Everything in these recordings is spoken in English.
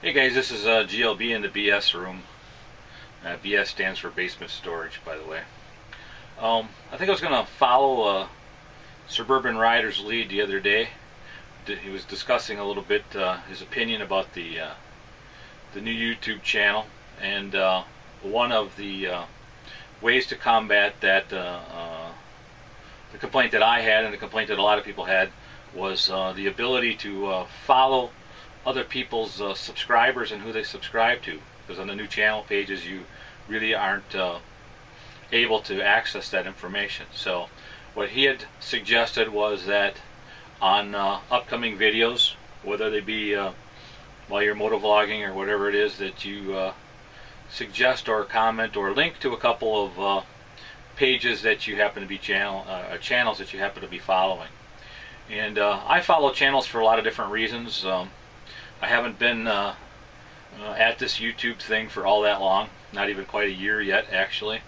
Hey guys, this is GLB in the BS room. BS stands for basement storage, by the way. I think I was going to follow Suburban Rider's lead the other day. He was discussing a little bit his opinion about the new YouTube channel, and one of the ways to combat that, the complaint that I had and the complaint that a lot of people had, was the ability to follow other people's subscribers and who they subscribe to, because on the new channel pages you really aren't able to access that information. So what he had suggested was that on upcoming videos, whether they be while you're motovlogging or whatever it is, that you suggest or comment or link to a couple of pages that you happen to be channels that you happen to be following. And I follow channels for a lot of different reasons. I haven't been at this YouTube thing for all that long, not even quite a year yet actually,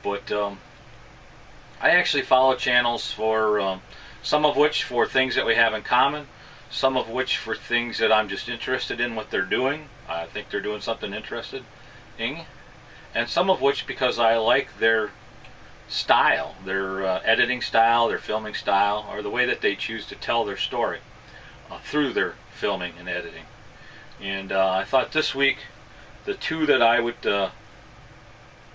but I actually follow channels for some of which for things that we have in common, some of which for things that I'm just interested in what they're doing. I think they're doing something interesting, and some of which because I like their style, their editing style, their filming style, or the way that they choose to tell their story through their filming and editing. And I thought this week the two that I would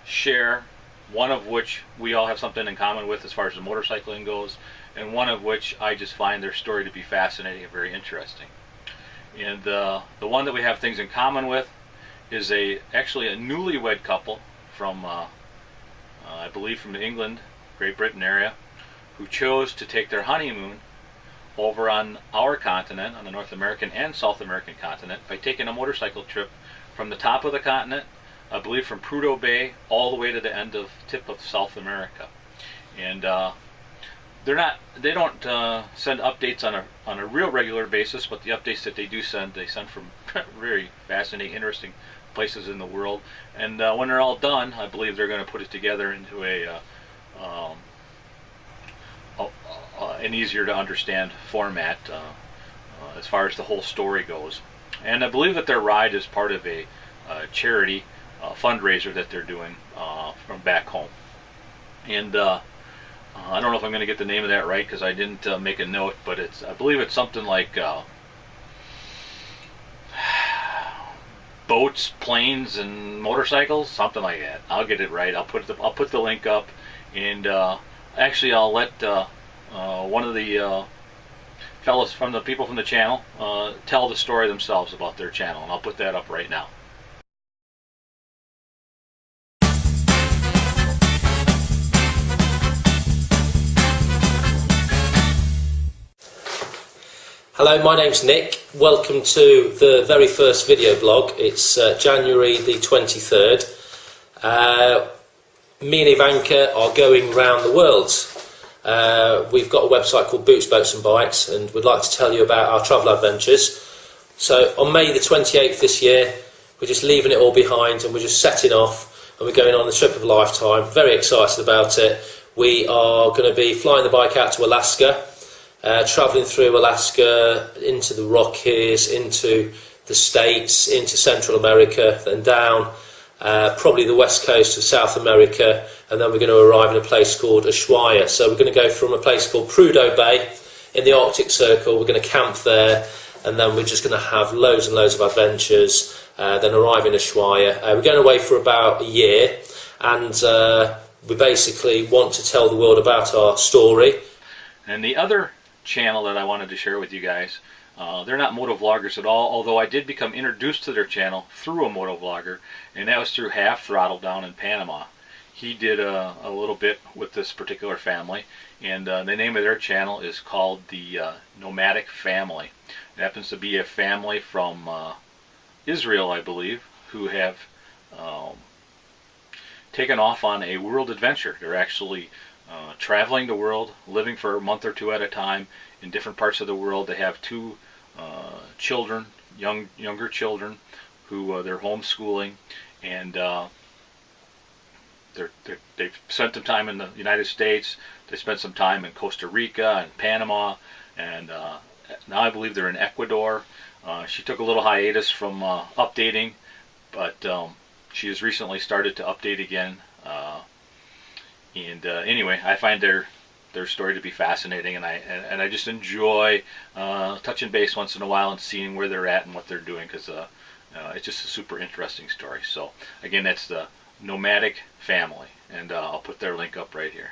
share, one of which we all have something in common with as far as the motorcycling goes, and one of which I just find their story to be fascinating and very interesting. And the one that we have things in common with is actually a newlywed couple from I believe from England, Great Britain area, who chose to take their honeymoon over on our continent, on the North American and South American continent, by taking a motorcycle trip from the top of the continent, I believe from Prudhoe Bay, all the way to the tip of South America. And they don't send updates on a real regular basis, but the updates that they do send, they send from very fascinating, interesting places in the world. And when they're all done, I believe they're going to put it together into an easier to understand format as far as the whole story goes. And I believe that their ride is part of a charity fundraiser that they're doing from back home. And I don't know if I'm going to get the name of that right because I didn't make a note, but I believe it's something like boats, planes, and motorcycles, something like that. I'll get it right. I'll put the link up, and actually I'll let one of the fellows from the people from the channel tell the story themselves about their channel, and I'll put that up right now. Hello, my name's Nick. Welcome to the very first video blog. It's January the 23rd. Me and Vanka are going round the world. We've got a website called Boots, Boats and Bikes, and we'd like to tell you about our travel adventures. So on May the 28th this year, we're just leaving it all behind and we're just setting off, and we're going on the trip of a lifetime. Very excited about it. We are going to be flying the bike out to Alaska, travelling through Alaska, into the Rockies, into the States, into Central America, then down probably the west coast of South America, and then we're going to arrive in a place called Ushuaia. So we're going to go from a place called Prudhoe Bay in the Arctic Circle. We're going to camp there, and then we're just going to have loads and loads of adventures, then arrive in Ushuaia. We're going away for about a year, and we basically want to tell the world about our story. And the other channel that I wanted to share with you guys, they're not motovloggers at all, although I did become introduced to their channel through a motovlogger, and that was through Half Throttle down in Panama. He did a little bit with this particular family, and the name of their channel is called the Nomadic Family. It happens to be a family from Israel, I believe, who have taken off on a world adventure. They're actually traveling the world, living for a month or two at a time in different parts of the world. They have two children, younger children, who they're homeschooling, and they've spent some time in the United States. They spent some time in Costa Rica and Panama, and now I believe they're in Ecuador. She took a little hiatus from updating, but she has recently started to update again. And anyway, I find their story to be fascinating, and I just enjoy touching base once in a while and seeing where they're at and what they're doing, because it's just a super interesting story. So again, that's the Nomadic Family, and I'll put their link up right here.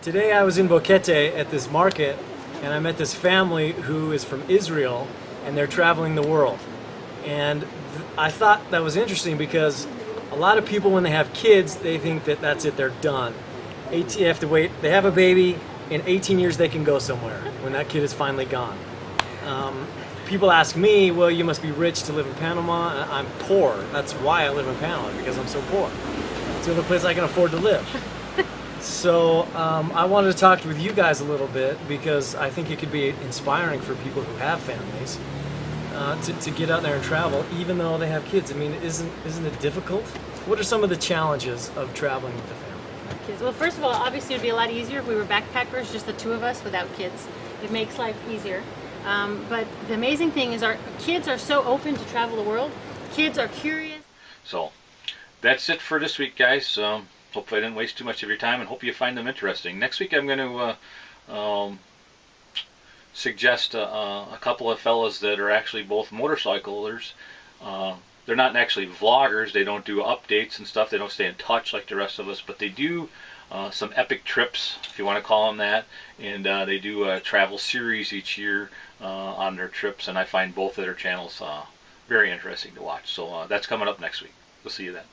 Today I was in Boquete at this market, and I met this family who is from Israel, and they're traveling the world. And I thought that was interesting because a lot of people, when they have kids, they think that that's it, they're done. You have to wait, they have a baby, in 18 years they can go somewhere when that kid is finally gone. People ask me, well, you must be rich to live in Panama. I'm poor. That's why I live in Panama, because I'm so poor. It's the only place I can afford to live. So I wanted to talk with you guys a little bit, because I think it could be inspiring for people who have families to get out there and travel, even though they have kids. I mean, isn't it difficult? What are some of the challenges of traveling with the family? Kids. Well, first of all, obviously it would be a lot easier if we were backpackers, just the two of us without kids. It makes life easier. But the amazing thing is our kids are so open to travel the world. Kids are curious. So that's it for this week, guys. Hopefully I didn't waste too much of your time, and hope you find them interesting. Next week I'm going to suggest a couple of fellas that are actually both motorcyclers. They're not actually vloggers. They don't do updates and stuff. They don't stay in touch like the rest of us, but they do some epic trips, if you want to call them that, and they do a travel series each year on their trips, and I find both of their channels very interesting to watch. So that's coming up next week. We'll see you then.